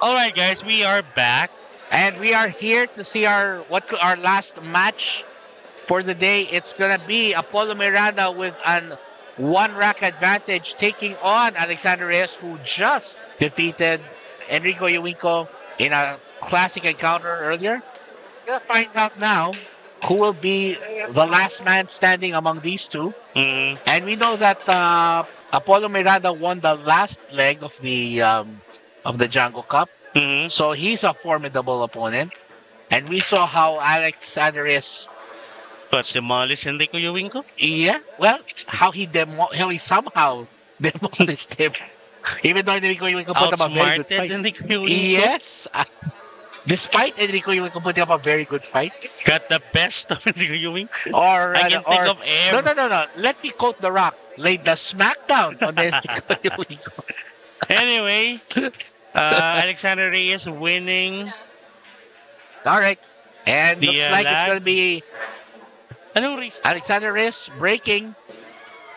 All right, guys, we are back. And we are here to see our last match for the day. It's gonna be Apollo Miranda with an one rack advantage taking on Alexander Reyes, who just defeated Enrico Uwinko in a classic encounter earlier. We're gonna find out now who will be the last man standing among these two. Mm, And we know that Apollo Miranda won the last leg of the Django Cup. mm, So he's a formidable opponent. And we saw how Alexander is, but demolish Enrico Uwinko? yeah, well, how he somehow demolished him. Even though Enrico Yuwico put up a very good Outsmarted fight. Enrico Uwinko? Yes. Despite Enrico Yuwico putting up a very good fight. Got the best of Enrico Uwinko? Or, I can think of no. Let me quote The Rock. Laid the smackdown on Enrico Yuwico. Anyway, Alexander Reyes winning. All right. And The, looks like it's lag. going to be Anong race? Alexander Reyes breaking.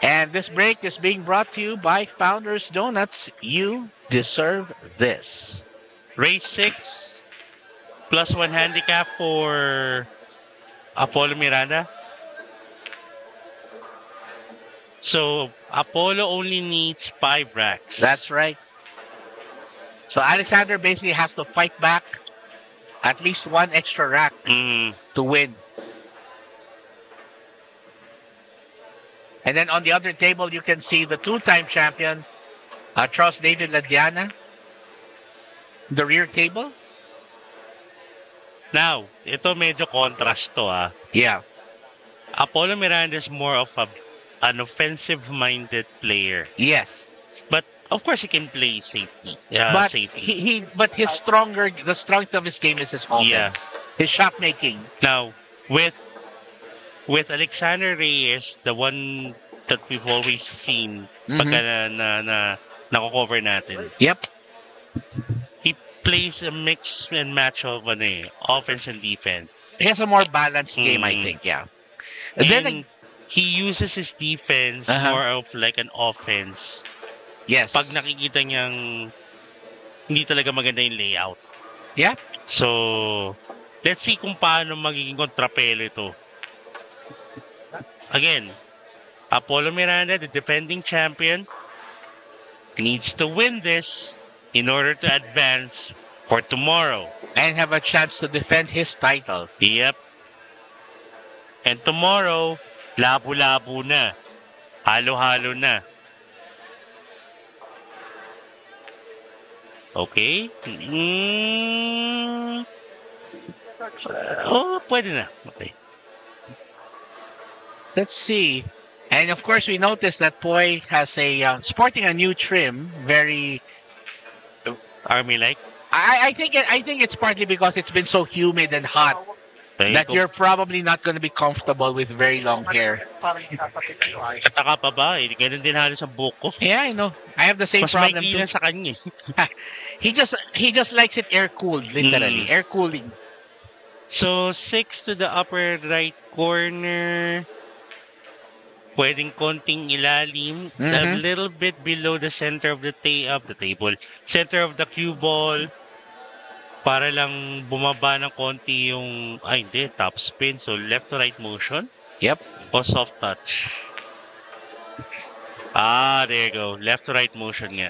And this break is being brought to you by Founders Donuts. You deserve this. Race 6 plus 1 handicap for Apollo Miranda. So Apollo only needs 5 racks. That's right. So Alexander basically has to fight back at least one extra rack Mm, to win. And then on the other table, you can see the two-time champion, Charles David Ladiana. The rear table. Now, ito medyo contrast to Yeah. Apollo Miranda is more of an offensive-minded player. Yes. But of course he can play safety. But Safety. but the strength of his game is his offense. Yeah. His shot making. Now, with Alexander Reyes, the one that we've always seen pagka nako-cover natin, Yep. he plays a mix and match of offense and defense. He has a more balanced game, I think. Yeah. And then And he uses his defense Uh-huh. more of like an offense. yes. Pag nakikita niyang hindi talaga maganda yung layout. Yeah. So, let's see kung paano magiging kontrapelo ito. Again, Apollo Miranda, the defending champion, needs to win this in order to advance for tomorrow. And have a chance to defend his title. Yep. And tomorrow, labo-labo na. Halo-halo na. Okay? Pwede na. Okay. Let's see. And of course, we noticed that Poi has sporting a new trim. Very. Army-like. I think it's partly because it's been so humid and hot that you're probably not going to be comfortable with very long hair. Kataka pa ba? Ganun din halos sa buhok ko. Yeah, I know. I have the same Mas problem maikli too. na sa kanya. He just likes it air cooled, literally air cooling. So 6 to the upper right corner. Pwedeng konting ilalim. A little bit below the center of the table. Center of the cue ball. Para lang bumaba ng konti yung... hindi. Top spin. So left to right motion. Yep. O soft touch. There you go. Left to right motion nga.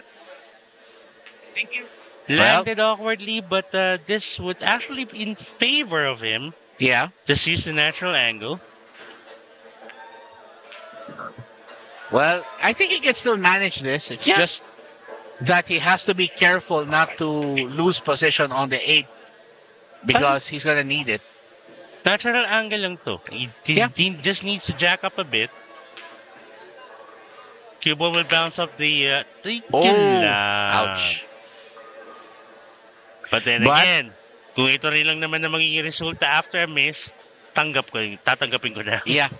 Thank you. Landed awkwardly, but this would actually be in favor of him. Yeah. Just use the natural angle. Well, I think he can still manage this. It's just that he has to be careful not to lose position on the 8 because he's going to need it. Natural angle lang to. He just needs to jack up a bit. Cue ball will bounce up the... ouch. But then again, kung ito rin lang naman na magiging resulta after a miss, tatanggapin ko na. Yeah.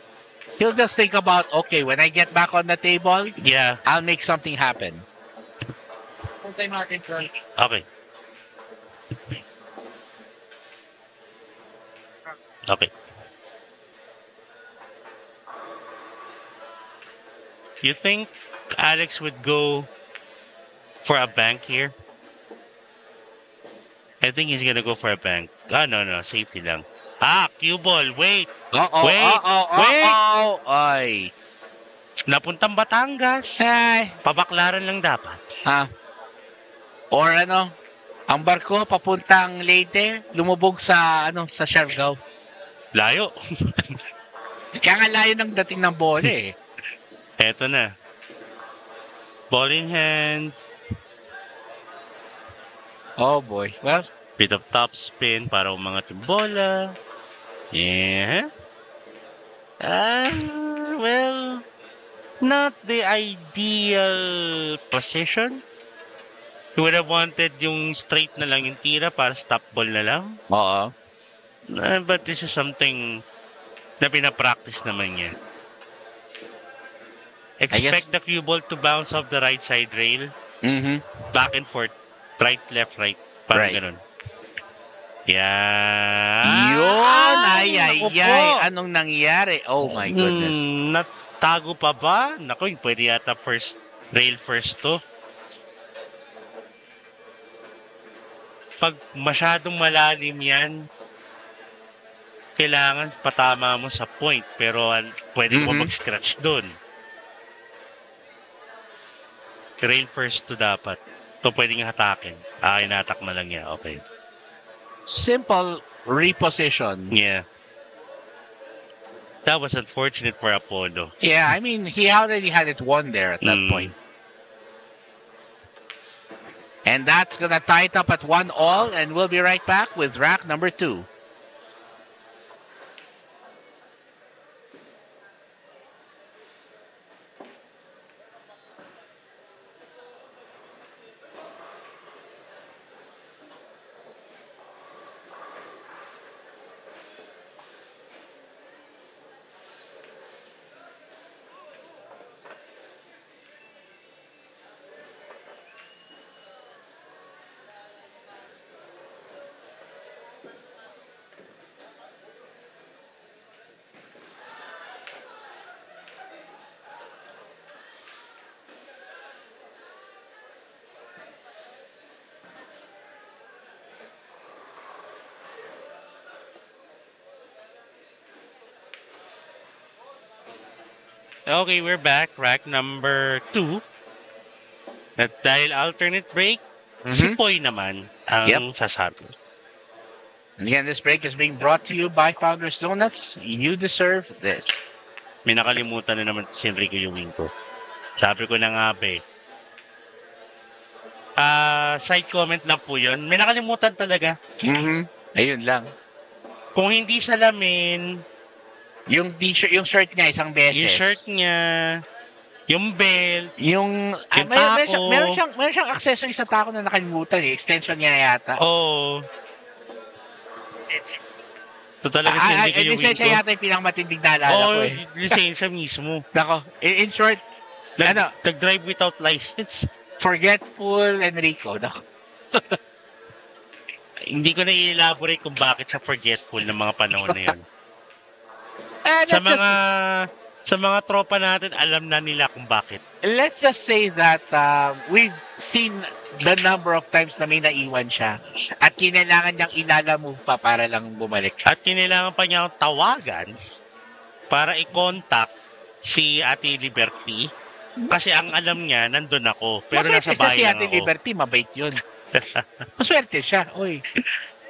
He'll just think about, okay, when I get back on the table, I'll make something happen. Okay. Okay. You think Alex would go for a bank here? I think he's gonna go for a bank. No, safety lang. Cue ball. Wait. Ay. Napuntang Batangas. Ay. Pabaklaran lang dapat. Or ang barko papuntang Leyte, lumubog sa sa Siargao. Layo. Kaya nga layo ng dating ng bola eh. Eto na. Ball in hand. Oh boy. Well, Bit of top spin para umangat yung bola. Yeah. Well, not the ideal position. He would have wanted yung straight na lang yung tira para stop ball na lang. oo. But this is something na pinapractice naman niya. Expect the cue ball to bounce off the right side rail. Back and forth. Right, left, right. Parang ganun. Yeah. Yun! Ay. Anong nangyari? Oh my goodness. Natago pa ba? Naku, pwede yata rail first to. Pag masyadong malalim yan, kailangan patama mo sa point. Pero pwede mo mag-scratch dun. Rail first to dapat. So, pwedeng hatakin. Inatak na lang niya. Okay. Simple reposition. Yeah. That was unfortunate for Apollo. Yeah, I mean, he already had it won there at that point. And that's going to tie it up at 1-1, and we'll be right back with rack number 2. Okay, we're back. Rack number 2. At dahil alternate break, si Poy naman ang sasabi. And again, this break is being brought to you by Founders Donuts. You deserve this. May nakalimutan na naman si Enrico yung ko. Sabi ko na nga ba side comment lang po yun. May nakalimutan talaga. Ayun lang. Kung hindi salamin, yung t-shirt, yung shirt niya isang beses. Yung shirt niya, yung belt, yung tako. Meron siyang accessory sa tako na nakalimutan eh. Extension niya yata. Oo. Ito talaga si Enrico yung lisensya yata yung pinakamatinding naalala ko eh. Lisensya mismo. Nako, in short, nag-drive without license. Forgetful Enrico. Nako. Hindi ko na i-elaborate kung bakit siya forgetful ng mga panahon na yun. Sa mga tropa natin, alam na nila kung bakit. Let's just say that we've seen the number of times na may naiwan siya at kinailangan niyang ilala-move pa para lang bumalik. At kinailangan pa niya tawagan para i-contact si Ate Liberty kasi ang alam niya, nandun ako. Pero nasa bahay si lang Ate ako. Liberty, mabait yun. Maswerte siya. Oy.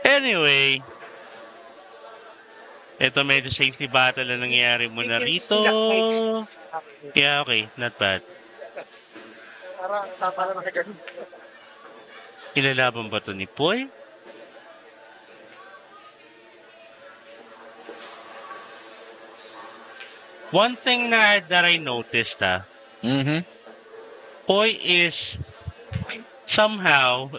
Anyway, ito medyo safety battle na nangyayari muna rito. Yeah, okay. Not bad. Ilalaban ba ito ni Poy? One thing that I noticed, Poy is somehow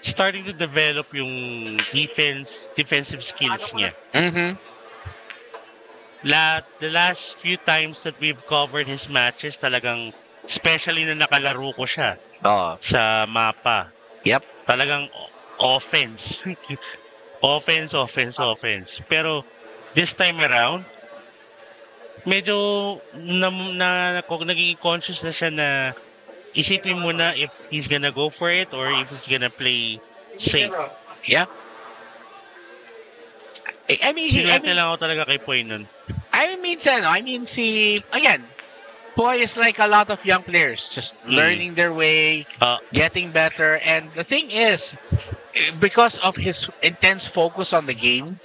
starting to develop yung defensive skills niya. The last few times that we've covered his matches, talagang, especially na nakalaro ko siya sa mapa. Yep. Talagang offense. offense. Pero this time around, medyo naging conscious na siya na isipin mo na if he's gonna go for it or if he's gonna play Safe. Yeah. I mean, Sinwerte lang ako talaga kay Poy nun. Again, Boy is like a lot of young players, just learning their way, getting better. And the thing is, because of his intense focus on the game,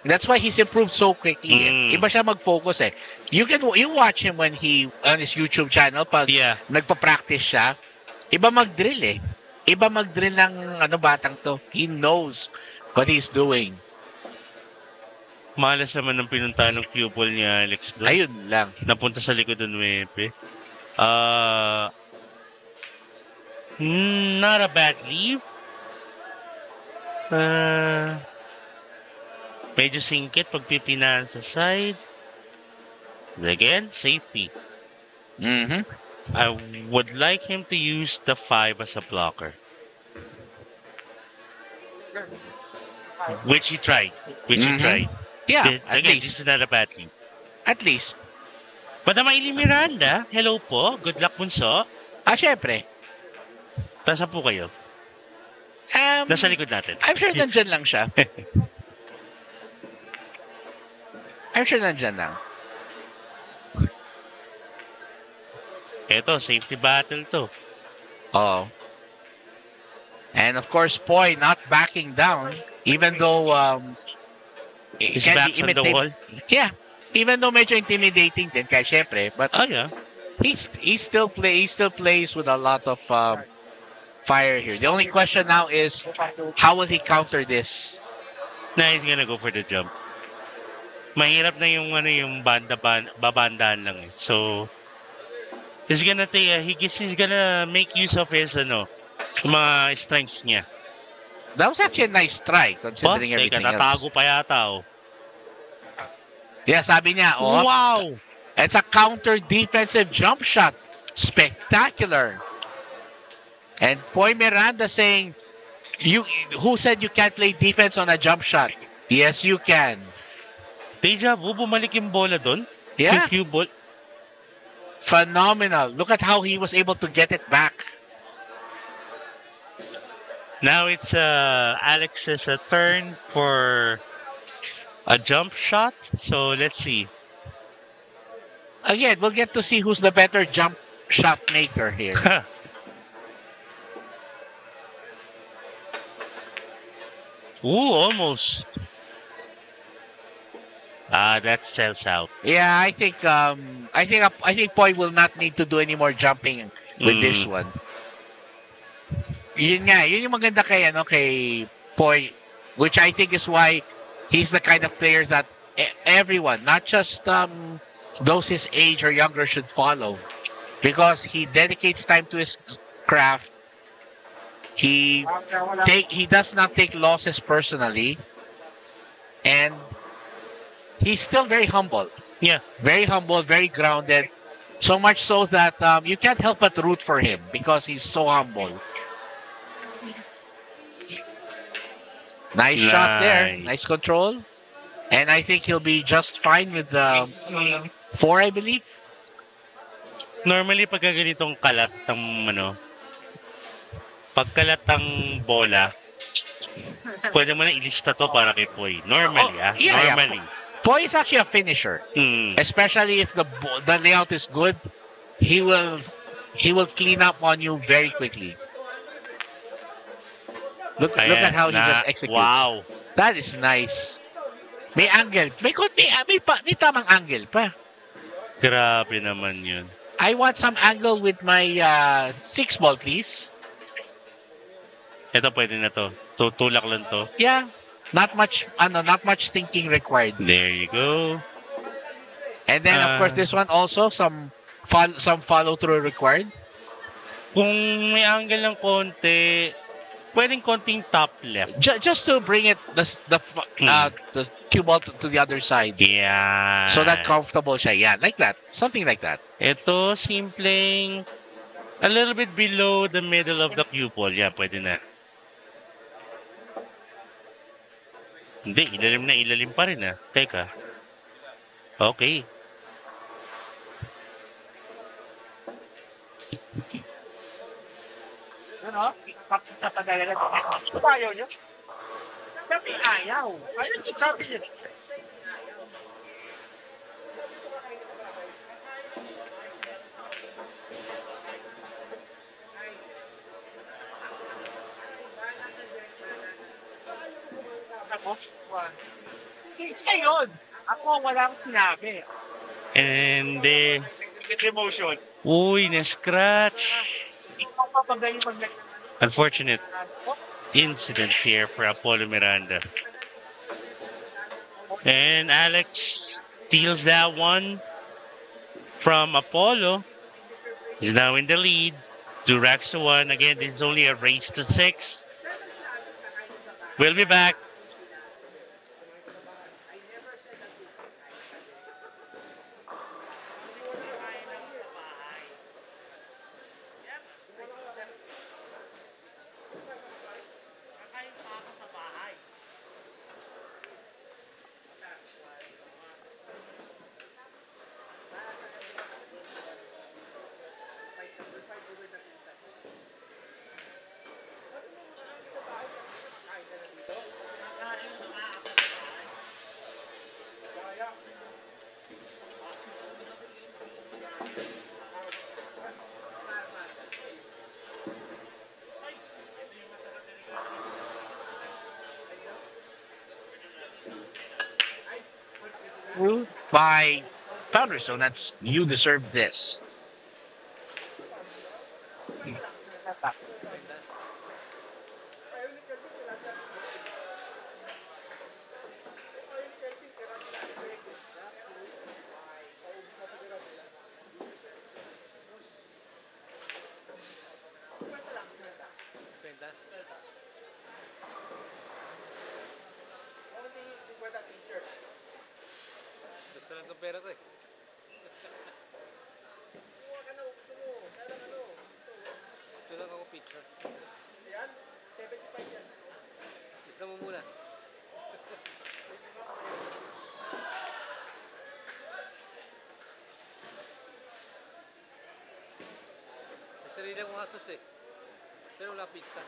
that's why he's improved so quickly. Iba siya mag-focus eh. You watch him when he on his YouTube channel pag nagpa-practice siya. Iba mag-drill eh. Iba mag-drill ng batang to. He knows what he's doing. Malas naman ng pinuntahan ng cue ball ni Alex doon. Ayun lang. Napunta sa likod ng Wepe. Not a bad leave. Medyo singkit pag pipinahan sa side. Again, safety. I would like him to use the 5 as a blocker. Which he tried. Yeah, Again, this is not a bad lead. At least. Madam Aileen Miranda, hello po. Good luck, Bunso. Syempre. Tasa po kayo. Nasa likod natin. I'm sure nandyan lang siya. I'm sure nandyan lang. Eto, safety battle to. Oh. And of course, Poy not backing down, even though his back's on the wall. Yeah. Even though medyo intimidating din, kaya syempre, but yeah. He still plays with a lot of fire here. The only question now is how will he counter this? Nah, he's gonna go for the jump. Mahirap na yung babandaan lang eh. So he's gonna make use of his mga strengths niya. That was actually a nice try considering everything else. Natago pa yata Yeah, sabi niya, wow! It's a counter defensive jump shot. Spectacular. And Poy Miranda saying, who said you can't play defense on a jump shot? Yes, you can. Deja vu, bumalik yung bola doon. Yeah. Yung cue ball. Phenomenal. Look at how he was able to get it back. Now it's Alex's turn for a jump shot. So let's see. Again, we'll get to see who's the better jump shot maker here. Ooh, almost. That sells out. Yeah, I think Poy will not need to do any more jumping with this one. Yun yung maganda kay Poy, which I think is why he's the kind of player that everyone, not just those his age or younger, should follow, because he dedicates time to his craft. He does not take losses personally, and he's still very humble. Yeah, very humble, very grounded. So much so that you can't help but root for him because he's so humble. Nice shot there. Nice control. And I think he'll be just fine with 4, I believe. Normally, pag ganitong kalat ng pagkalat ng bola, pwede mo na ilista to para kay Poy. Normally, normally. Yeah. Poy is actually a finisher. Especially if the layout is good, he will clean up on you very quickly. Look at how he just executes. Wow. That is nice. May angle. May tamang angle pa. Grabe naman yun. I want some angle with my 6 ball, please. Ito, pwede na to. Tutulak lang to. Yeah. Not much thinking required. There you go. And then, of course, this one also, some follow-through required. Kung may angle ng konti, pwedeng konting top left. Just to bring it the cue ball to the other side. Yeah. So that comfortable siya. Yeah, like that. Something like that. Ito, simpleng a little bit below the middle of the cue ball. Yeah, pwede na. Hindi, ilalim pa rin Teka. Okay. Ayaw niya. Sabi ayaw. Ayaw niya sabi niya. Ako? Siya yun. Ako wala akong sinabi. And they... Get emotion. Uy, na-scratch. Ikaw pa pag ganyan Unfortunate incident here for Apollo Miranda. And Alex steals that one from Apollo. He's now in the lead. 2 racks to 1. Again, this is only a race to 6. We'll be back. by Founders. So that's you deserve this. Gusto lang ng pera ko eh. Ito lang ako pizza. Yan? 75 yan. Isa mo muna. May sarili akong asos eh. Pero wala pizza.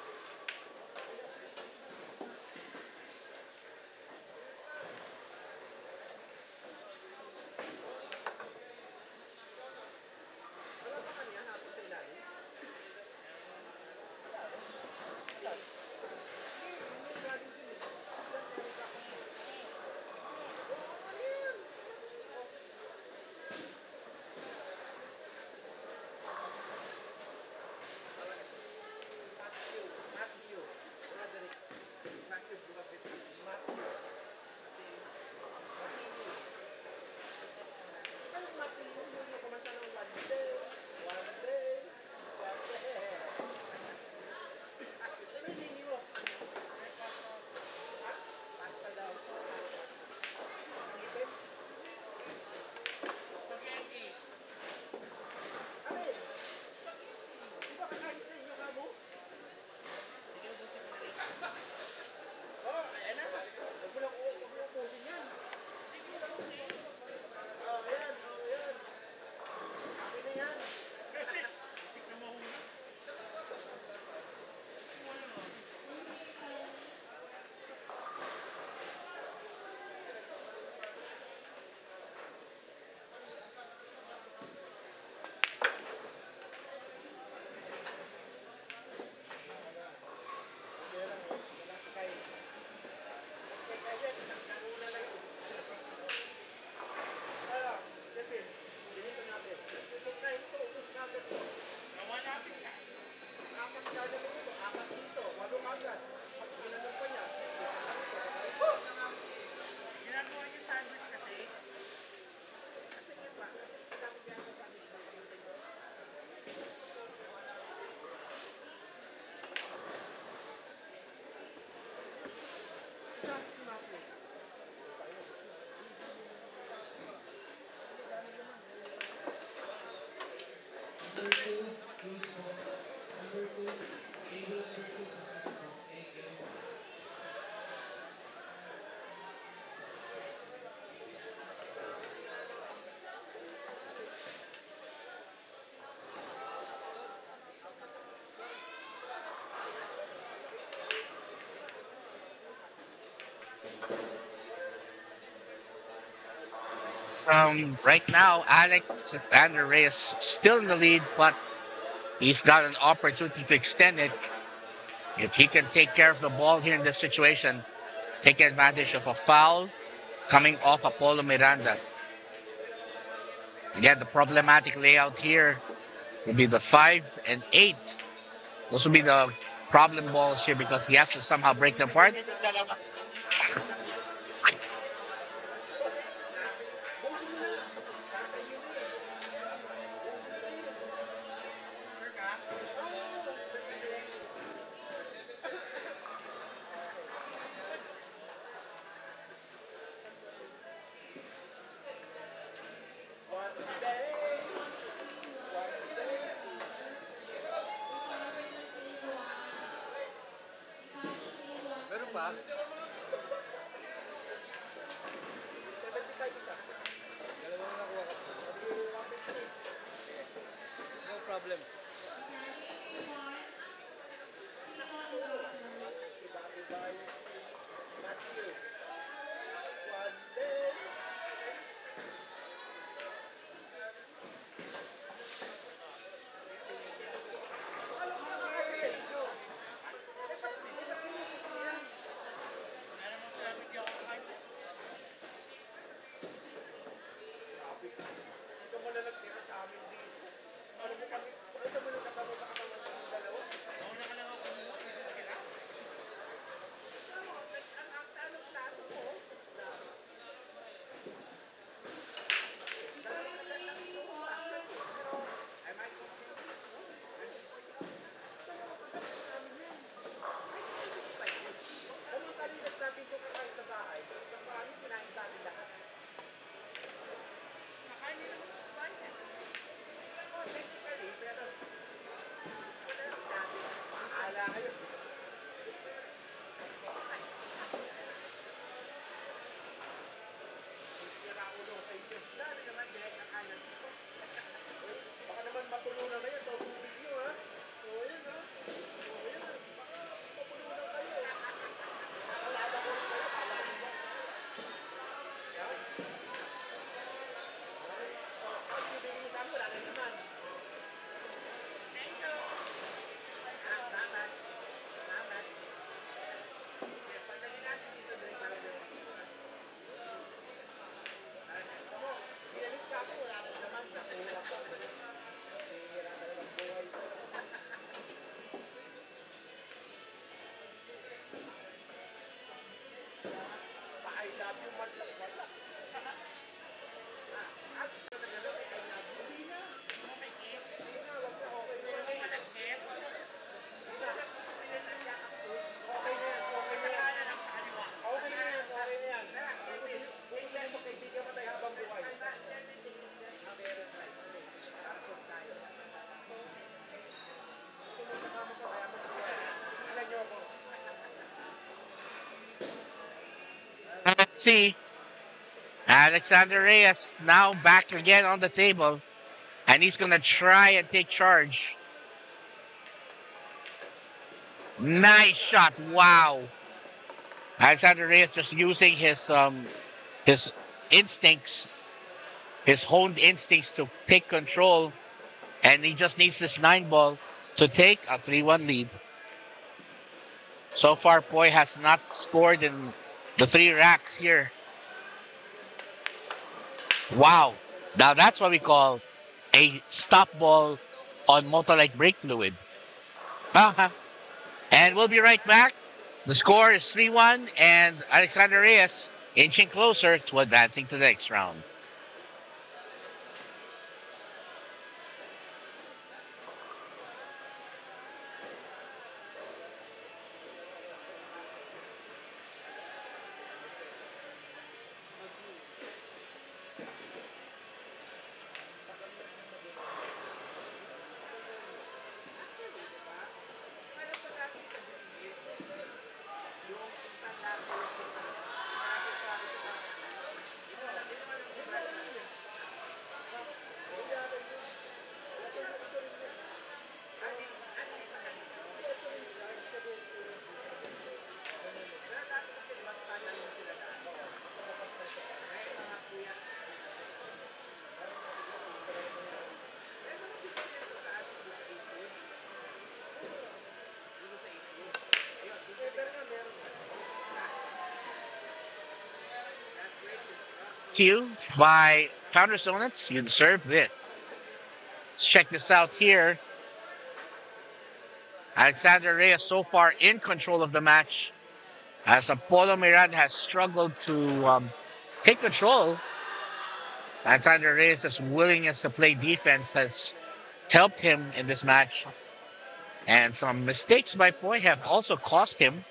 Right now, Alexander Reyes still in the lead, but he's got an opportunity to extend it. If he can take care of the ball here in this situation, take advantage of a foul coming off Apollo Miranda. Again, the problematic layout here will be the 5 and 8. Those will be the problem balls here because he has to somehow break them apart. Meron pa? Dalawa na nakuha ka. No problem. Let's see. Alexander Reyes now back again on the table, and he's going to try and take charge. Nice shot. Wow. Alexander Reyes just using his instincts, his honed instincts to take control, and he just needs this 9 ball to take a 3-1 lead. So far, Poi has not scored in the 3 racks here. Wow. Now that's what we call a stop ball on Motolite brake fluid. And we'll be right back. The score is 3-1, and Alexander Reyes inching closer to advancing to the next round. cue by Founders Donuts. You deserve this. Let's check this out here. Alexander Reyes so far in control of the match, as Apollo Miranda has struggled to take control. Alexander Reyes' willingness to play defense has helped him in this match. And some mistakes by Poy have also cost him.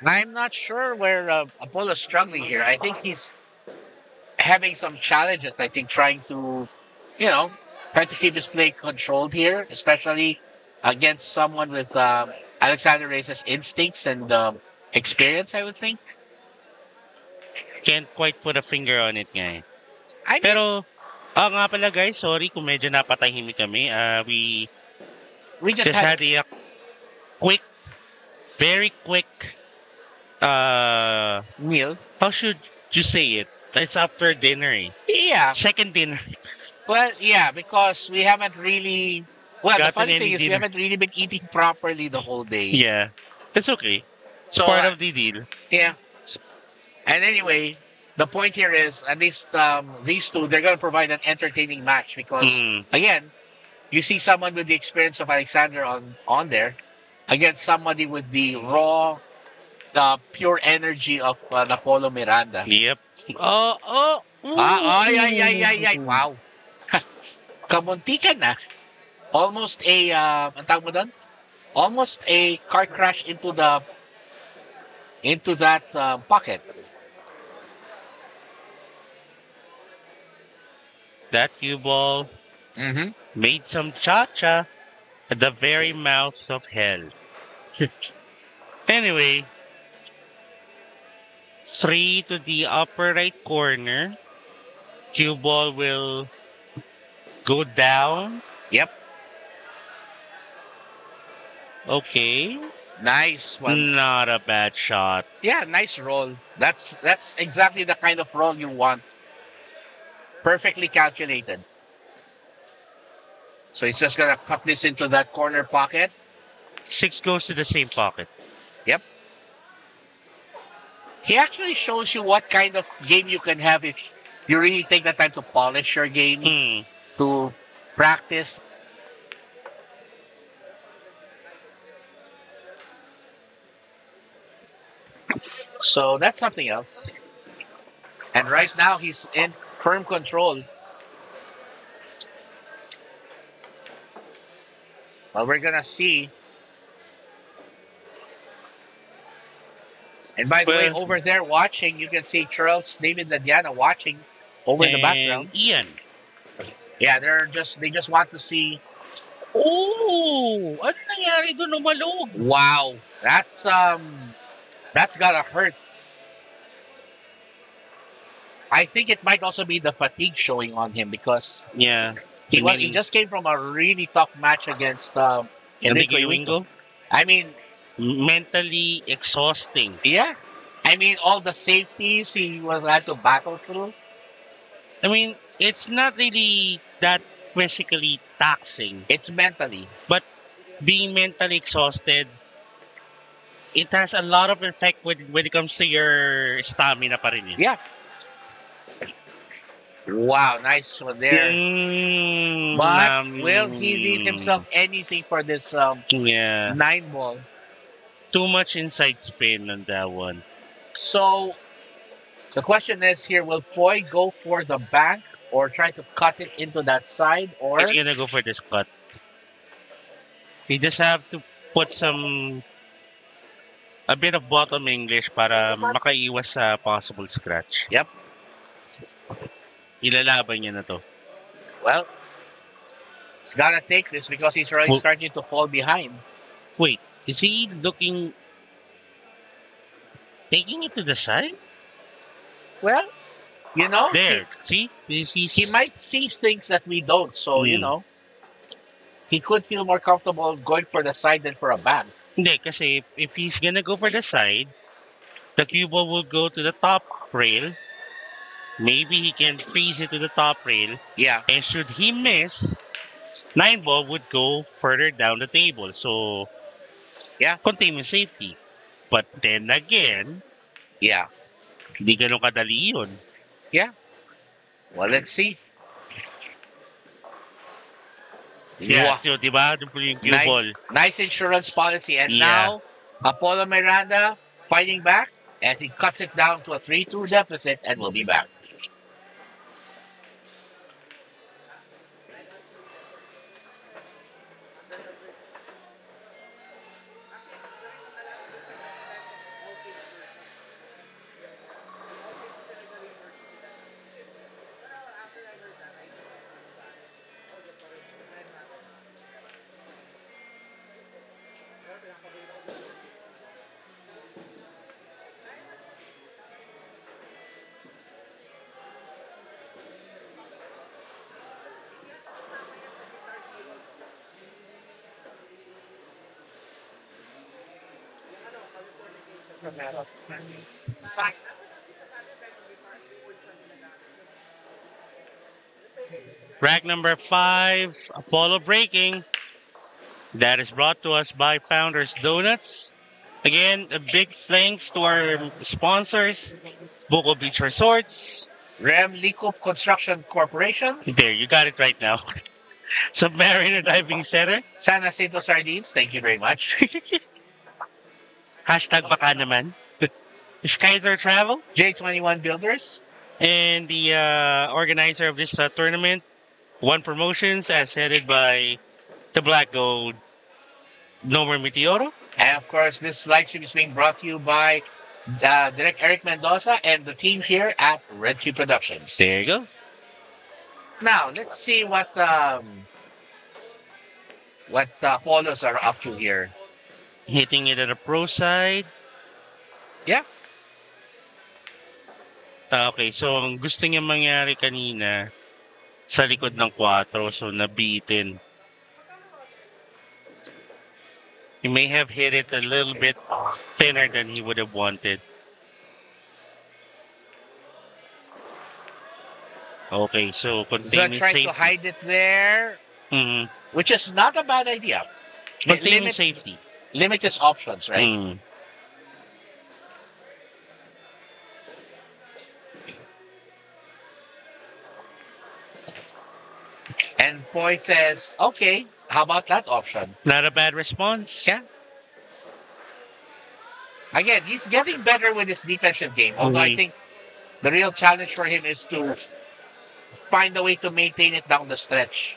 I'm not sure where Apollo's struggling here. I think he's having some challenges. I think trying to, you know, trying to keep his play controlled here, especially against someone with Alexander Reyes' instincts and experience, I would think. Can't quite put a finger on it nga eh. I mean, Pero, nga pala guys, sorry kung medyo napatahimik kami. we just Just had had a quick, very quick, meal. how should you say it? It's after dinner eh. Yeah. Second dinner. Well, yeah, because we haven't really. Well, the Gotten funny any thing is we dinner. haven't really been eating properly the whole day. Yeah. It's okay. It's So, part of the deal. yeah. And anyway, the point here is at least these two, they're going to provide an entertaining match because, Mm. again, you see someone with the experience of Alexander on there against somebody with the raw, pure energy of Napolo Miranda. Yep. Oh. Ay. Wow. Kamuntikan na. Almost a, ang tawag mo doon? Almost a car crash into that pocket. That cue ball Mm-hmm. made some cha-cha at the very mouth of hell. Anyway, 3 to the upper right corner. Cue ball will go down. Yep. Okay. Nice one. Not a bad shot. Yeah, nice roll. That's exactly the kind of roll you want. Perfectly calculated. So he's just gonna cut this into that corner pocket. 6 goes to the same pocket. Yep. He actually shows you what kind of game you can have if you really take the time to polish your game, Hmm. to practice. So that's something else. And right now he's in firm control. Well, we're gonna see. And by the way, Well- over there watching, you can see Charles David Ladiana watching over in the background. And Ian. Yeah, they just want to see. Oh! Ano nangyari doon umalog? Wow, that's gotta hurt. I think it might also be the fatigue showing on him because Yeah. he just came from a really tough match against Enrico Enrico Iwingo. Iwingo? I mean, mentally exhausting. Yeah. I mean, all the safeties he was had to battle through. I mean, it's not really that physically taxing, It's mentally. but being mentally exhausted, it has a lot of effect when it comes to your stamina pa rin. Yeah. Wow, nice one there. But will he leave himself anything for this Yeah, 9 ball? too much inside spin on that one. So the question is here: will Foy go for the bank or try to cut it into that side, or He's gonna go for this cut. You just have to put a bit of bottom English para makaiwas sa possible scratch. Yep. Ilalaban niya na to. Well, he's gotta take this because he's already Well- starting to fall behind. Wait, is he taking it to the side? Well, you know, There, see? he might see things that we don't. So you Hmm. know, he could feel more comfortable going for the side than for a bank. Hindi, kasi if he's gonna go for the side, the cue ball will go to the top rail. Maybe he can freeze it to the top rail. Yeah. And should he miss, 9 ball would go further down the table. So, Yeah. containment safety. But then again, Yeah. hindi ganun kadali yun. Well, let's see. Yeah, Wow. so, diba? Doon po yung cue ball. Nice insurance policy. And Yeah. now, Apollo Miranda fighting back as he cuts it down to a 3-2 deficit and will be back. Rack number 5, Apollo breaking. That is brought to us by Founders Donuts. Again, a big thanks to our sponsors, Buko Beach Resorts. REDCUBE Construction Corporation, There, you got it right now. Submariner Diving Center. San Jacinto Sardines, thank you very much. Hashtag baka naman. Skyler Travel. J21 Builders, And the organizer of this tournament, One Promotions, as headed by the Black Gold, Nomer Meteoro. and of course, this live stream is being brought to you by Direct Eric Mendoza and the team here at RedCube Productions. There you go. Now, let's see what Apollos are up to here. Hitting it at a pro side. Yeah. Okay, so ang gusto niya mangyari kanina, sa likod ng 4, so nabitin. He may have hit it a little bit thinner than he would have wanted. Okay, so So containment trying safety. to hide it there, Mhm. which is not a bad idea. Containment safety. Limit his options, right? Mm. And Poy says, okay, how about that option? Not a bad response. Yeah. Again, he's getting better with his defensive game. Although I Mhm. think the real challenge for him is to find a way to maintain it down the stretch.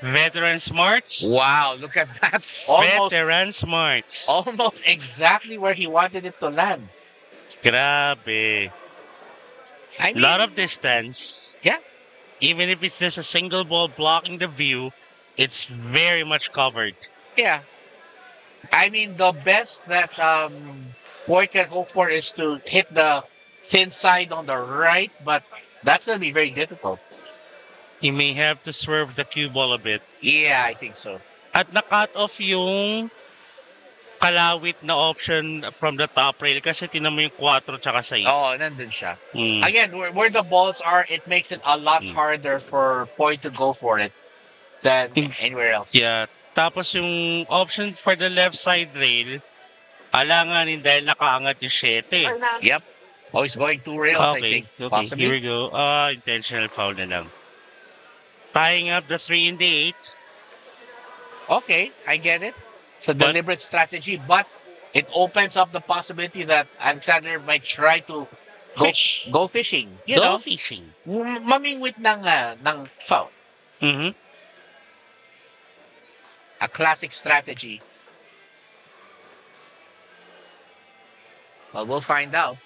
Veteran smarts. Wow, look at that. Almost, Veteran smarts. almost exactly where he wanted it to land. Grabe. I mean, Lot of distance. Yeah. Even if it's just a single ball blocking the view, it's very much covered. yeah. I mean, the best that Boy can hope for is to hit the thin side on the right, but That's going to be very difficult. He may have to swerve the cue ball a bit. Yeah, I think so. At na-cut off yung kalawit na option from the top rail kasi tinan mo yung 4 tsaka 6. Oh, nandun siya. Mm. Again, where the balls are, it makes it a lot harder for Point to go for it than anywhere else. Yeah. Tapos yung option for the left side rail, alanganin dahil nakaangat yung 7. Yep. Oh, he's going 2 rails, I Okay, think. okay, Possibly. here we go. Intentional foul na lang. Tying up the 3 and the 8. Okay, I get it. It's a deliberate strategy, but it opens up the possibility that Alexander might try to go fishing. You Go know, fishing. mamingwit ng foul. Mm-hmm. A classic strategy. Well, we'll find out.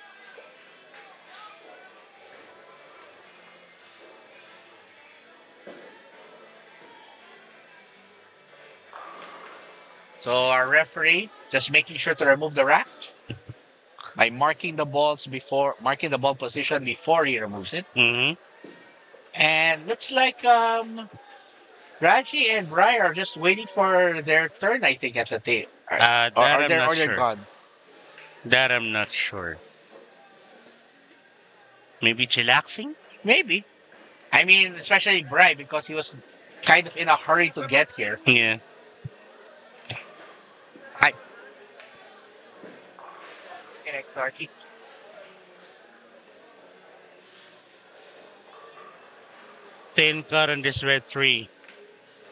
So our referee just making sure to remove the rack by marking the ball position before he removes it. Mm-hmm. And looks like Raji and Bry are just waiting for their turn, I think, at the tape. That I'm not they're sure. gone. That I'm not sure. Maybe chillaxing? Maybe. I mean, especially Bry, because he was kind of in a hurry to get here. Yeah. Hi. Correct, Archie. Thin cut on this red 3.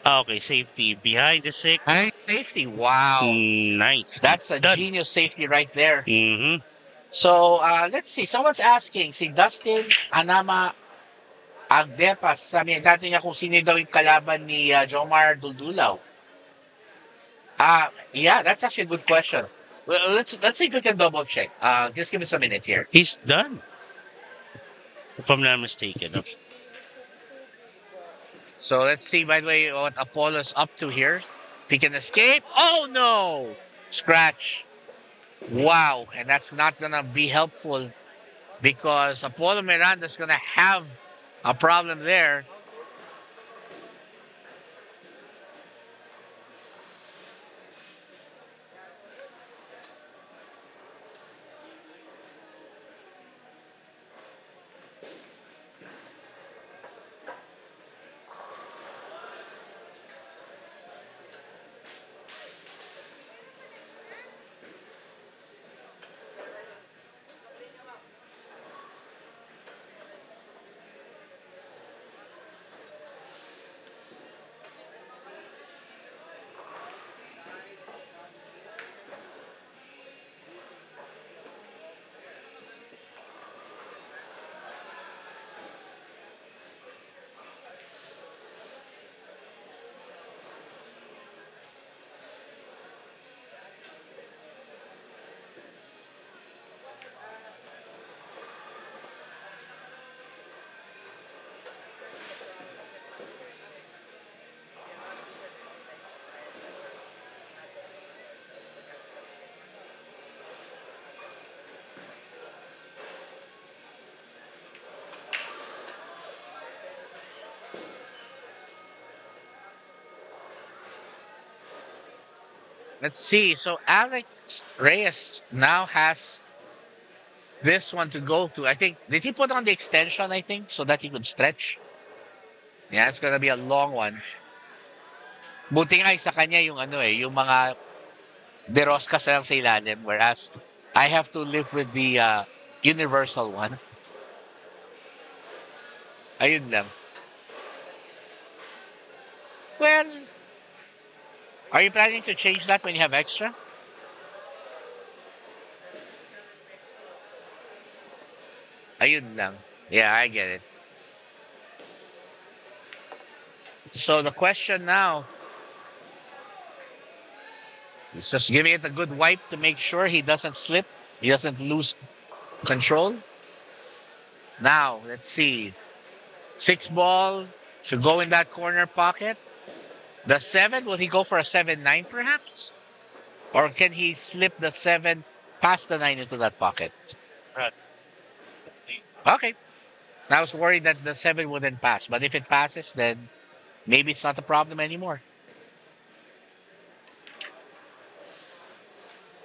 Okay, safety. Behind the 6. High safety. Wow. Nice. That's a genius safety right there. Mm-hmm. So, let's see. Someone's asking, si Dustin Anama Agdepas, sabi natin niya kung sino daw yung kalaban ni Jomar Duldulaw. Yeah, that's actually a good question. Well, let's see if we can double check. Just give us a minute here. He's done. If I'm not mistaken. So let's see, by the way, what Apollo's up to here. If he can escape. Oh, no! Scratch. Wow. And that's not going to be helpful because Apollo Miranda's going to have a problem there. Let's see. So Alex Reyes now has this one to go to. I think, did he put on the extension, I think, so that he could stretch? Yeah, it's gonna be a long one. Buti nga sa kanya yung yung mga deroskas lang sa ilalim, whereas I have to live with the universal one. Ayun lang. Well, are you planning to change that when you have extra? Ayun lang. Yeah, I get it. So the question now is just giving it a good wipe to make sure he doesn't slip, he doesn't lose control. Now, let's see. 6 ball should go in that corner pocket. The 7, will he go for a 7-9 perhaps? Or can he slip the 7 past the 9 into that pocket? Okay. I was worried that the 7 wouldn't pass, but if it passes, then maybe it's not a problem anymore.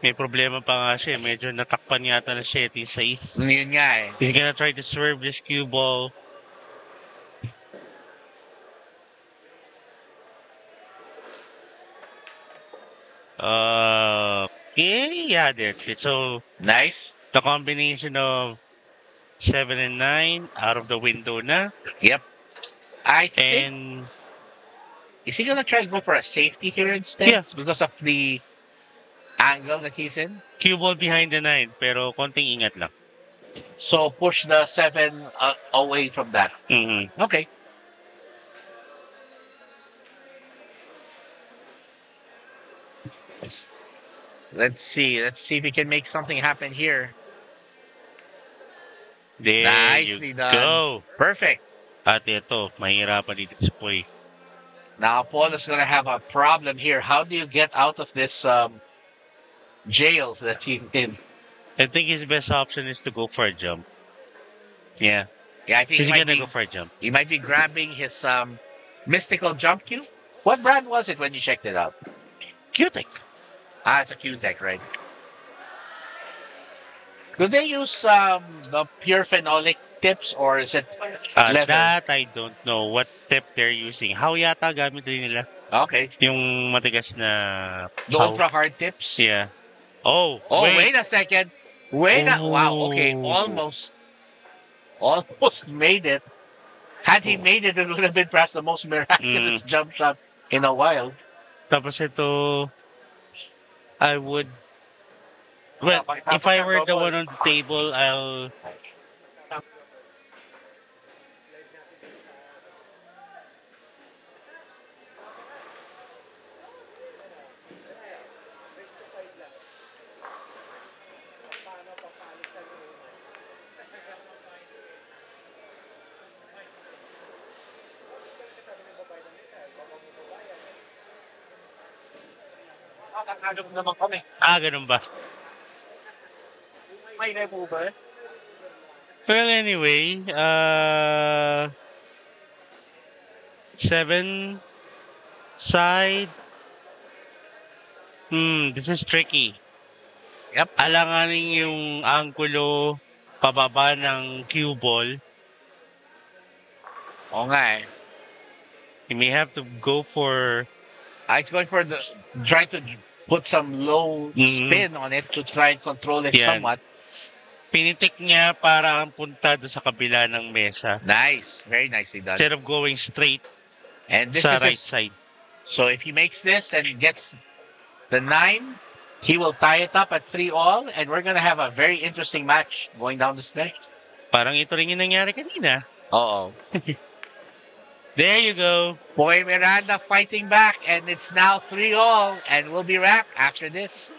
May problema pa nga siya. Medyo natakpan yata na siya yung 6. Yun nga eh. He's gonna try to swerve this cue ball. Okay, yeah, there. So Nice. the combination of 7 and 9 out of the window na. Yep. I think, And is he gonna try to go for a safety here instead? Yeah. Because of the angle that he's in? cue ball behind the 9, pero konting ingat lang. So push the 7 away from that. Mm-hmm. Okay. Let's see. Let's see if we can make something happen here. There Nicely you done. go. Perfect. At ito, mahirapan dito si Poy. Now Apollo's gonna have a problem here. How do you get out of this jail that he's in? I think his best option is to go for a jump. Yeah, Yeah, I think he's he might gonna be, go for a jump. he might be grabbing his mystical jump cue. What brand was it when you checked it out? Cute. Ah, it's a Q-Tech, right? Could they use the pure phenolic tips or is it leather? That I don't know what tip they're using. How yata gamit din nila? Okay. Yung matigas na The how? ultra hard tips? Yeah. Oh, Oh, wait a second. Wow, okay. Oh. Almost made it. Had he made it, it would have been perhaps the most miraculous jump shot in a while. Tapos ito, I would... Well, if I were the one on the table, I'll... naman kami. ganun ba? May po ba? Well, anyway, 7 side. This is tricky. Yep. Alanganin yung anggulo pababa ng cue ball. Oo nga eh. You may have to go for... It's going for try to put some low spin on it to try and control it Yan. somewhat. Pinitik niya para ang punta doon sa kabila ng mesa. Nice. Very nicely done. Instead of going straight And this sa is right his, side. so if he makes this and gets the 9, he will tie it up at 3-all, and we're gonna have a very interesting match going down the stretch. Parang ito rin yung nangyari kanina. Uh-oh. There you go. Boy Miranda fighting back, and it's now 3-all, and we'll be back after this.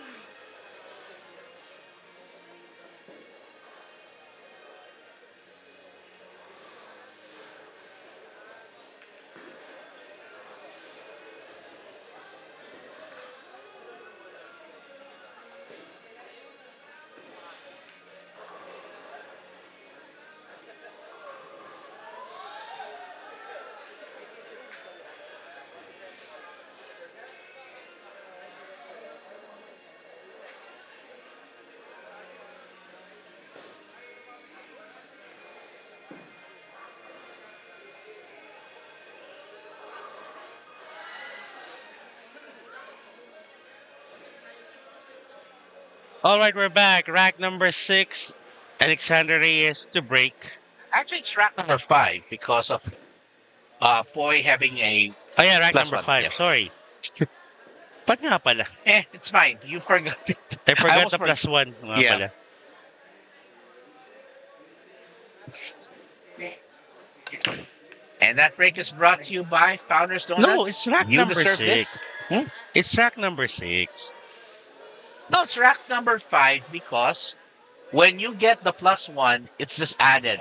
All right, we're back. Rack number 6. Alexander Reyes to break. Actually, it's rack number 5 because of Poy having a... Oh yeah, rack Plus number one, 5. yeah. Sorry. Ba't nga pala? It's fine. You forgot it. I forgot almost the plus 1. Nga Yeah. pala. And that break is brought to you by Founders Donuts. No, it's rack You number deserve 6. this. It's rack number 6. No, it's rack number 5 because when you get the plus 1, it's just added.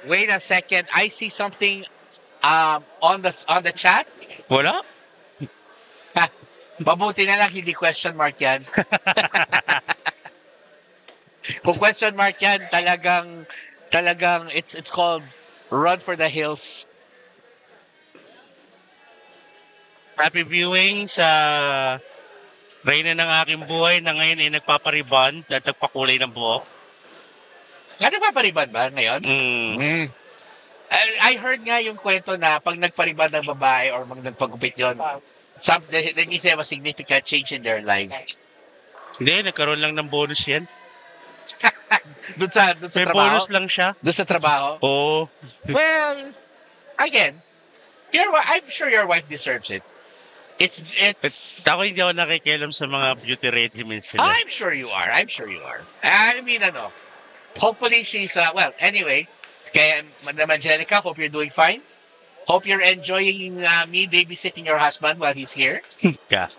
Wait a second. I see something on the chat. Wala? Mabuti na lang hindi question mark yan. Kung question mark yan, talagang it's called run for the hills. Happy viewing sa Reyna ng aking buhay na ngayon ay nagpapariband at nagpakulay ng buhok. Nagpapariban ba ngayon? I heard nga yung kwento na pag nagpariban ng babae or mag nagpagupit yun, they can have a significant change in their life. Hindi, nagkaroon lang ng bonus yan. Doon sa May trabaho? bonus lang siya. Doon sa trabaho? Oo. Well, again, I'm sure your wife deserves it. It's Ako hindi ako nakikialam sa mga beauty regimens nila. I'm sure you are. I mean, hopefully she's, well, anyway, kaya, Madam Angelica, hope you're doing fine. Hope you're enjoying me babysitting your husband while he's here. Ka.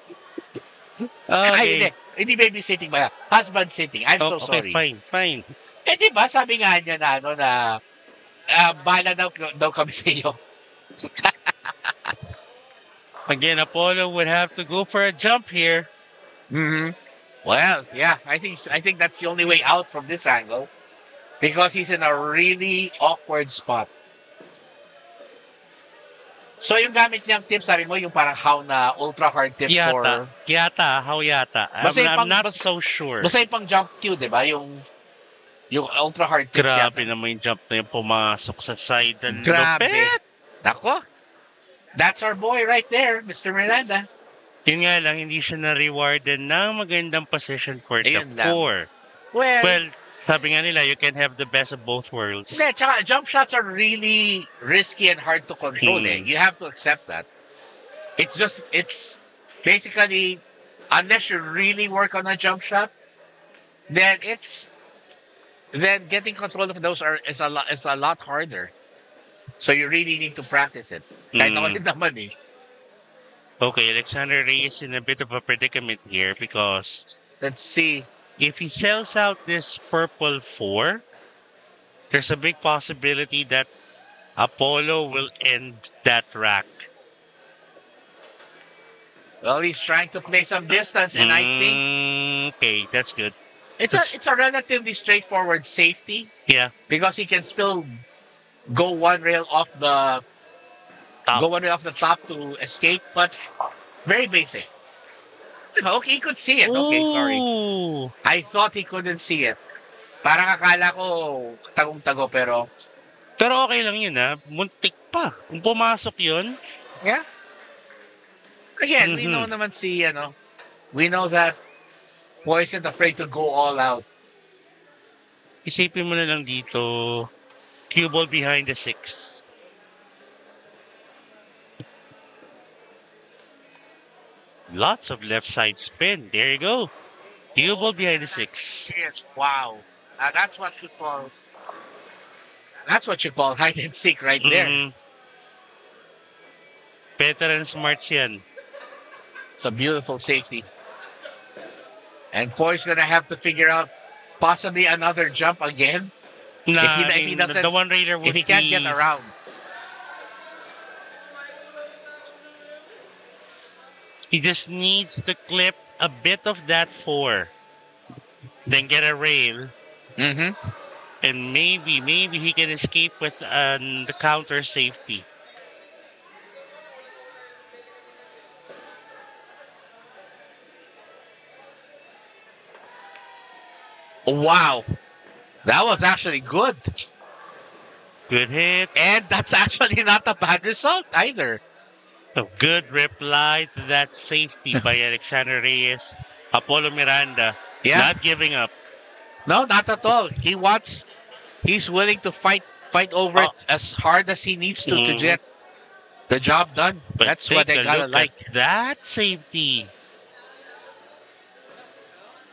Ay, Okay. hindi babysitting ba? Husband sitting. I'm so Okay, sorry. fine. Eh, di ba, sabi nga niya na, bahala daw kami sa iyo. Again, Apollo would have to go for a jump here. Mm-hmm. Well, yeah, I think that's the only way out from this angle because he's in a really awkward spot. So yung gamit niyang tip, sabi mo, yung parang how na ultra hard tip for... How yata. I'm not so sure. Basta yung pang jump cue, di ba? Yung ultra hard tip Grabe naman yung jump na yung pumasok sa side. Ang Grabe. lupit. Nako. That's our boy right there, Mr. Miranda. Yun nga lang, hindi siya na-rewarded ng magandang position for the Ayun lang. 4. Well, Sabi nga nila, you can have the best of both worlds. hindi, tsaka jump shots are really risky and hard to control. Eh. You have to accept that. It's basically, unless you really work on a jump shot, then getting control of those is a lot harder. So you really need to practice it. Kahit ako din naman eh. Okay, Alexander Reyes in a bit of a predicament here because Let's see. if he sells out this purple 4, there's a big possibility that Apollo will end that rack. Well, he's trying to play some distance, and I think Okay, that's good. it's a relatively straightforward safety Yeah. because he can still go one rail off the top to escape, but very basic. Okay, he could see it. Okay, sorry. Ooh. I thought he couldn't see it. Parang akala ko tagong-tago pero Pero okay lang yun muntik pa. Kung pumasok yun, yeah. Again, we know naman we know that boy isn't afraid to go all out. isipin mo na lang dito, cue ball behind the 6. Lots of left side spin. There you go. Cue ball behind the 6. Yes, wow. That's what you call hide and seek right there. Mhm. Veteran smarts yan. It's a beautiful safety. And Poy's gonna have to figure out possibly another jump again Nah, if he doesn't, the one raider would if he can't get around. He just needs to clip a bit of that 4. Then get a rail. Mm-hmm. And maybe he can escape with the counter safety. Wow. That was actually good. Good hit. And that's actually not a bad result either. A good reply to that safety by Alexander Reyes. Apollo Miranda. Yeah. Not giving up. No, not at all. He's willing to fight over it as hard as he needs to get the job done. But That's what take I a gotta look like. at that safety.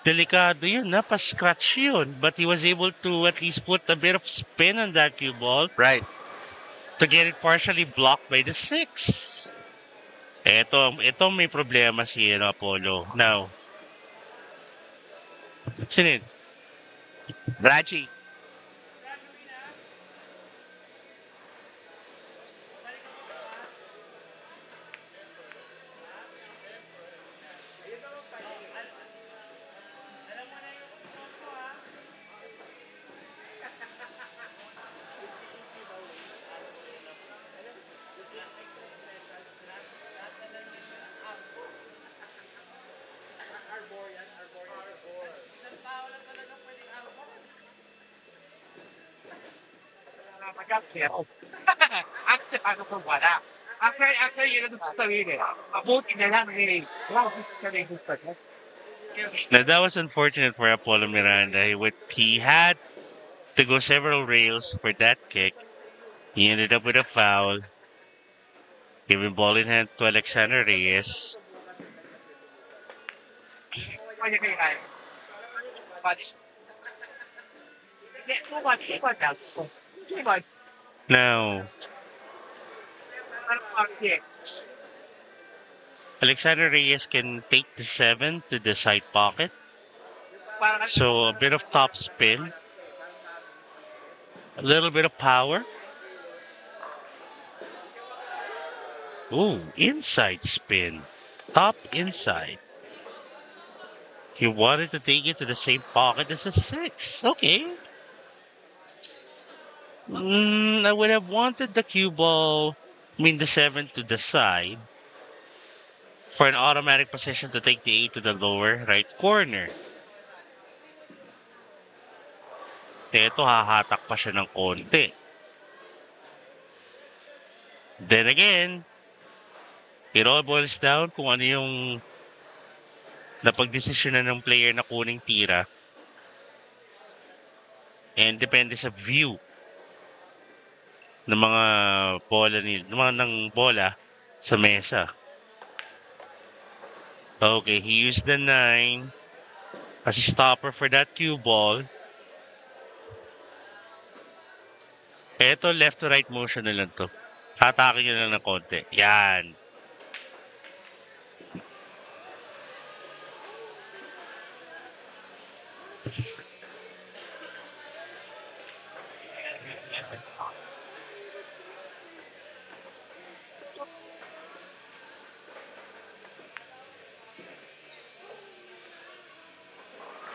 Delikado yun, pa-scratch yun. But he was able to at least put a bit of spin on that cue ball Right. to get it partially blocked by the 6. Ito may problema si Apollo. Now, sino yun? Raji. Now that was unfortunate for Apollo Miranda. He had to go several rails for that kick. He ended up with a foul, giving ball in hand to Alexander Reyes. Now, Alexander Reyes can take the 7 to the side pocket. So a bit of top spin, a little bit of power. Ooh, inside spin. Top inside. He wanted to take it to the same pocket as a 6. Okay. I would have wanted the cue ball, the 7 to the side for an automatic position to take the 8 to the lower right corner. Ito, hahatak pa siya ng konti. Then again, it all boils down kung ano yung napagdesisyonan ng player na kuning tira. And depende sa view ng mga bola ng bola sa mesa. Okay, he used the 9 as a stopper for that cue ball. Eto, left to right motion na lang to. Hatakin nyo lang ng konti. Yan.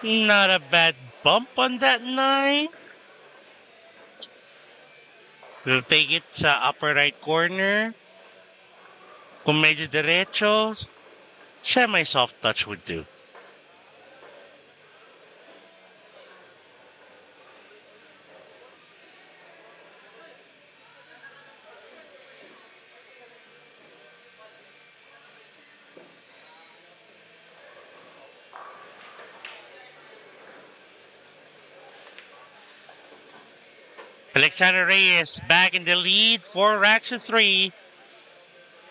Not a bad bump on that 9. We'll take it sa upper right corner. Kung medyo derecho, semi-soft touch would do. Alexander Reyes back in the lead, 4 racks to 3.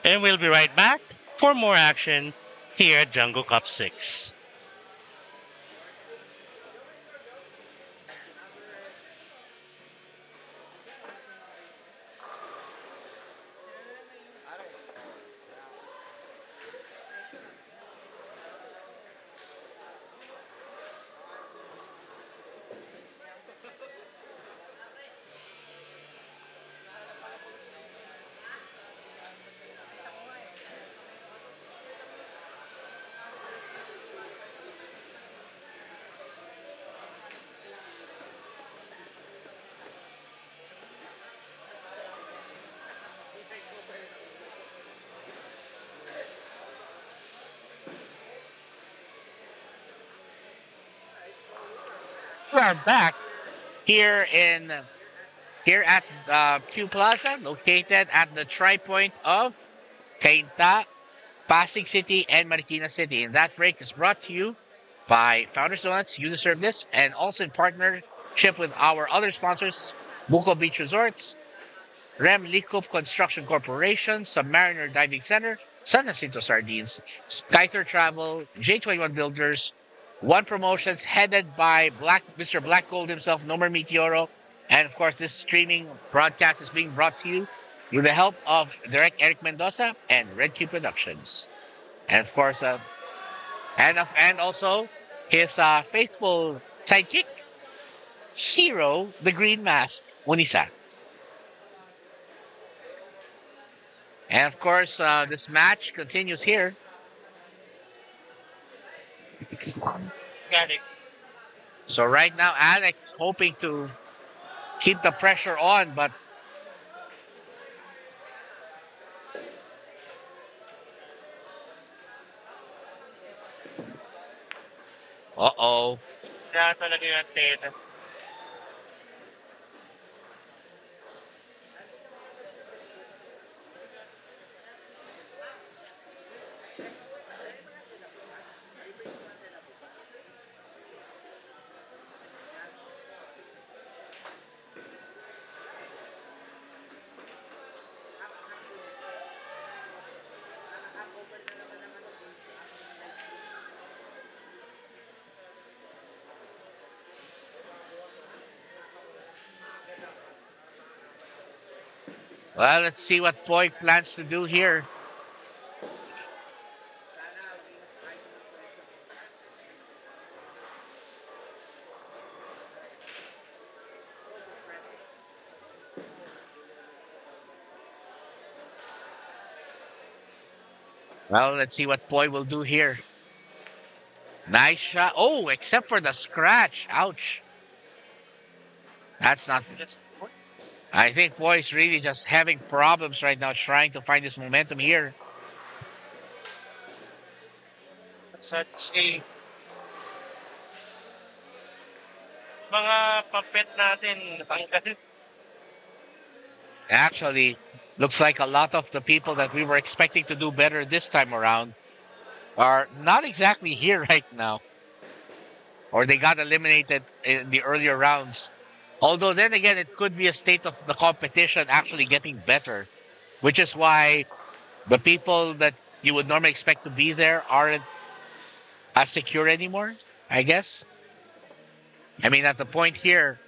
And we'll be right back for more action here at Django Cup VI. We are back here at Q Plaza, located at the tri-point of Cainta, Pasig City, and Marikina City. And that break is brought to you by Founders Donuts, You Deserve This, and also in partnership with our other sponsors, Buko Beach Resorts, REDCUBE Construction Corporation, Submariner Diving Center, San Jacinto Sardines, Skyter Travel, J21 Builders, One Promotions, headed by Mr. Black Gold himself, Nomer Meteoro. And of course, this streaming broadcast is being brought to you with the help of Direct Eric Mendoza and REDCUBE Productions. And of course, and also his faithful sidekick, Hero, the Green Mask, Unisa. And of course, this match continues here. So right now, Alex hoping to keep the pressure on, but uh-oh. Well, let's see what Poi plans to do here. Well, let's see what Poi will do here. Nice shot. Oh, except for the scratch. Ouch. That's not. I think Poi's really just having problems right now trying to find his momentum here. Sad to say. Mga papet natin, natanggal. Actually, looks like a lot of the people that we were expecting to do better this time around are not exactly here right now. Or they got eliminated in the earlier rounds. Although then again, it could be a state of the competition actually getting better, which is why the people that you would normally expect to be there aren't as secure anymore, I guess. I mean, at the point here,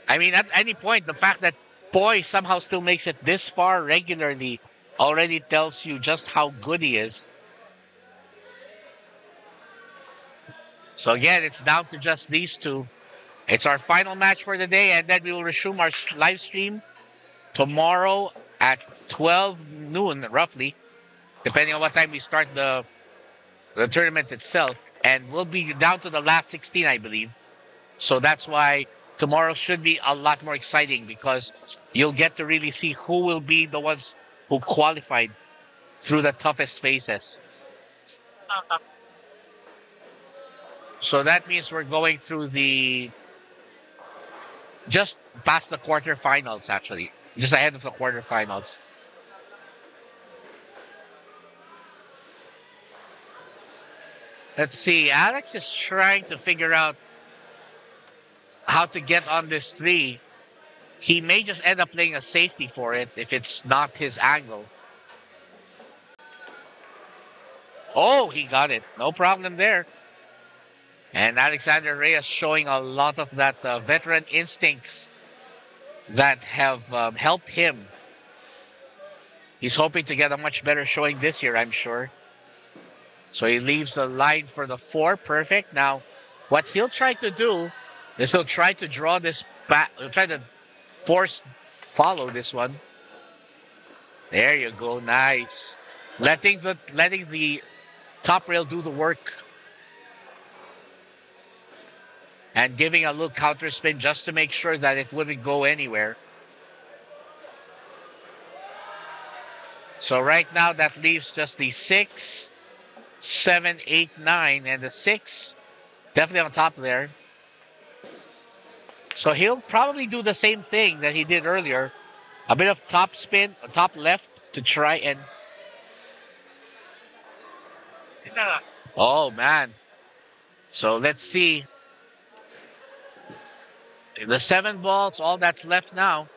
I mean, at any point, the fact that Boy somehow still makes it this far regularly already tells you just how good he is. So again, it's down to just these two. It's our final match for the day, and then we will resume our live stream tomorrow at 12 noon, roughly, depending on what time we start the tournament itself. And we'll be down to the last 16, I believe. So that's why tomorrow should be a lot more exciting, because you'll get to really see who will be the ones who qualified through the toughest phases. So that means we're going through just past the quarterfinals, actually. Just ahead of the quarterfinals. Let's see. Alex is trying to figure out how to get on this three. He may just end up playing a safety for it if it's not his angle. Oh, he got it. No problem there. And Alexander Reyes showing a lot of that veteran instincts that have helped him. He's hoping to get a much better showing this year, I'm sure. So he leaves the line for the 4. Perfect. Now, what he'll try to do is he'll try to draw this back. He'll try to follow this one. There you go. Nice. Letting the top rail do the work. And giving a little counter spin just to make sure that it wouldn't go anywhere. So right now that leaves just the 6, 7, 8, 9, and the 6 definitely on top there. So he'll probably do the same thing that he did earlier. A bit of top spin, top left to try and... Oh, man. So let's see. The 7 balls, all that's left now.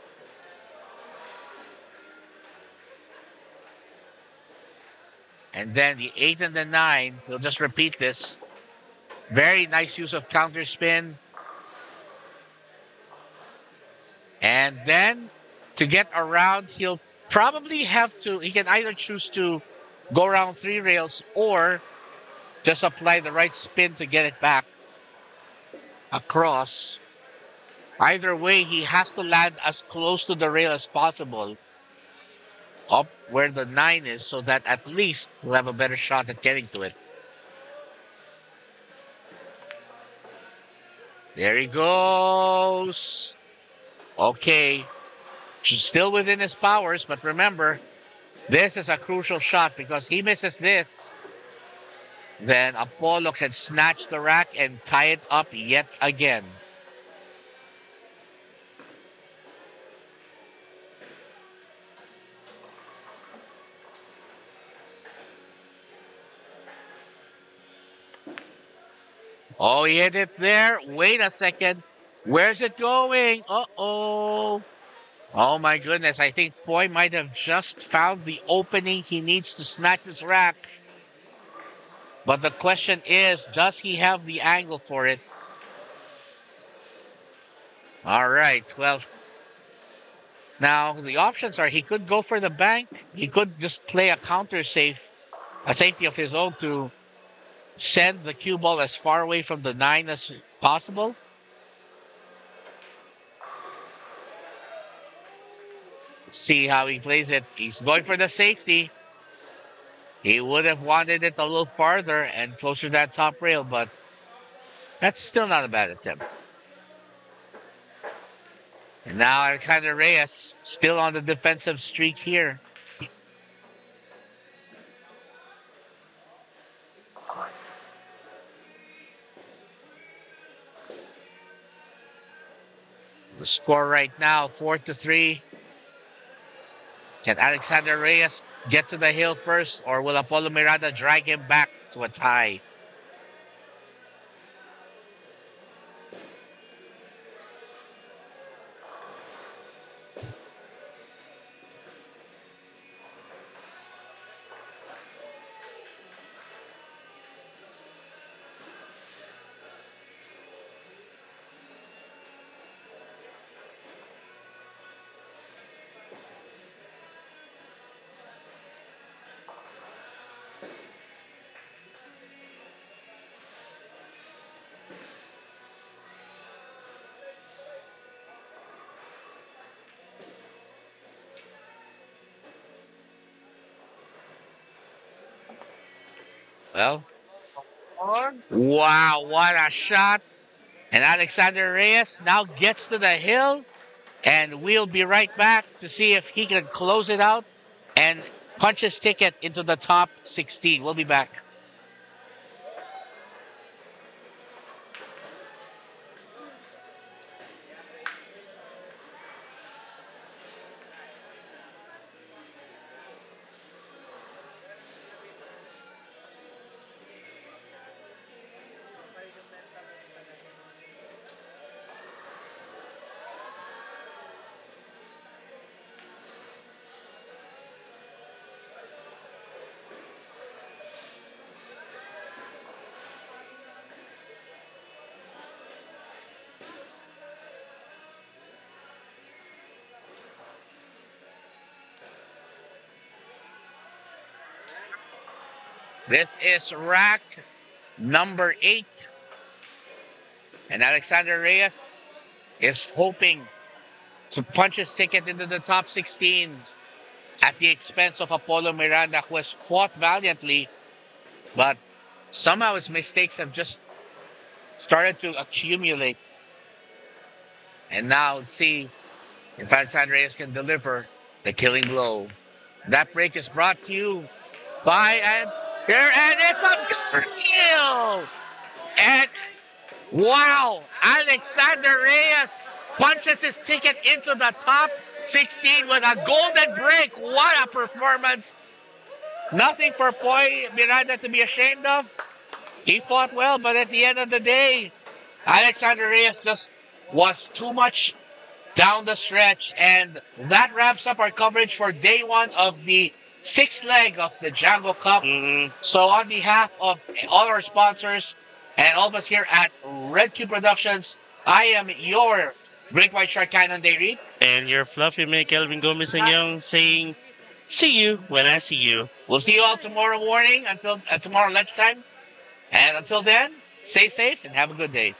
And then the 8 and the 9, we'll just repeat this. Very nice use of counter spin. And then to get around, he'll probably have to, he can either choose to go around 3 rails or just apply the right spin to get it back across. Either way, he has to land as close to the rail as possible, up where the 9 is, so that at least we'll have a better shot at getting to it. There he goes. Okay. Still within his powers, but remember, this is a crucial shot, because he misses this, then Apollo can snatch the rack and tie it up yet again. Oh, he hit it there. Wait a second. Where's it going? Uh-oh. Oh, my goodness. I think Boy might have just found the opening he needs to snatch his rack. But the question is, does he have the angle for it? All right. Well, Now, the options are he could go for the bank. He could just play a a safety of his own to send the cue ball as far away from the 9 as possible. See how he plays it. He's going for the safety. He would have wanted it a little farther and closer to that top rail, but that's still not a bad attempt. And now Alexander Reyes still on the defensive streak here. The score right now, 4-3. Can Alexander Reyes get to the hill first, or will Apollo Miranda drag him back to a tie? Well, wow, what a shot. And Alexander Reyes now gets to the hill, and we'll be right back to see if he can close it out and punch his ticket into the top 16. We'll be back. This is rack number 8. And Alexander Reyes is hoping to punch his ticket into the top 16 at the expense of Apollo Miranda, who has fought valiantly, but somehow his mistakes have just started to accumulate. And now let's see if Alexander Reyes can deliver the killing blow. That break is brought to you by and it's a steal! And wow, Alexander Reyes punches his ticket into the top 16 with a golden break. What a performance! Nothing for Miranda to be ashamed of. He fought well, but at the end of the day, Alexander Reyes just was too much down the stretch. And that wraps up our coverage for day 1 of the 6th leg of the Django Cup. So on behalf of all our sponsors and all of us here at REDCUBE Productions, I am your Great White Shark Cannon Dairy. And your fluffy mate, Kelvin Gomez and Young, saying, see you when I see you. We'll see you all tomorrow morning until tomorrow lunchtime. And until then, stay safe and have a good day.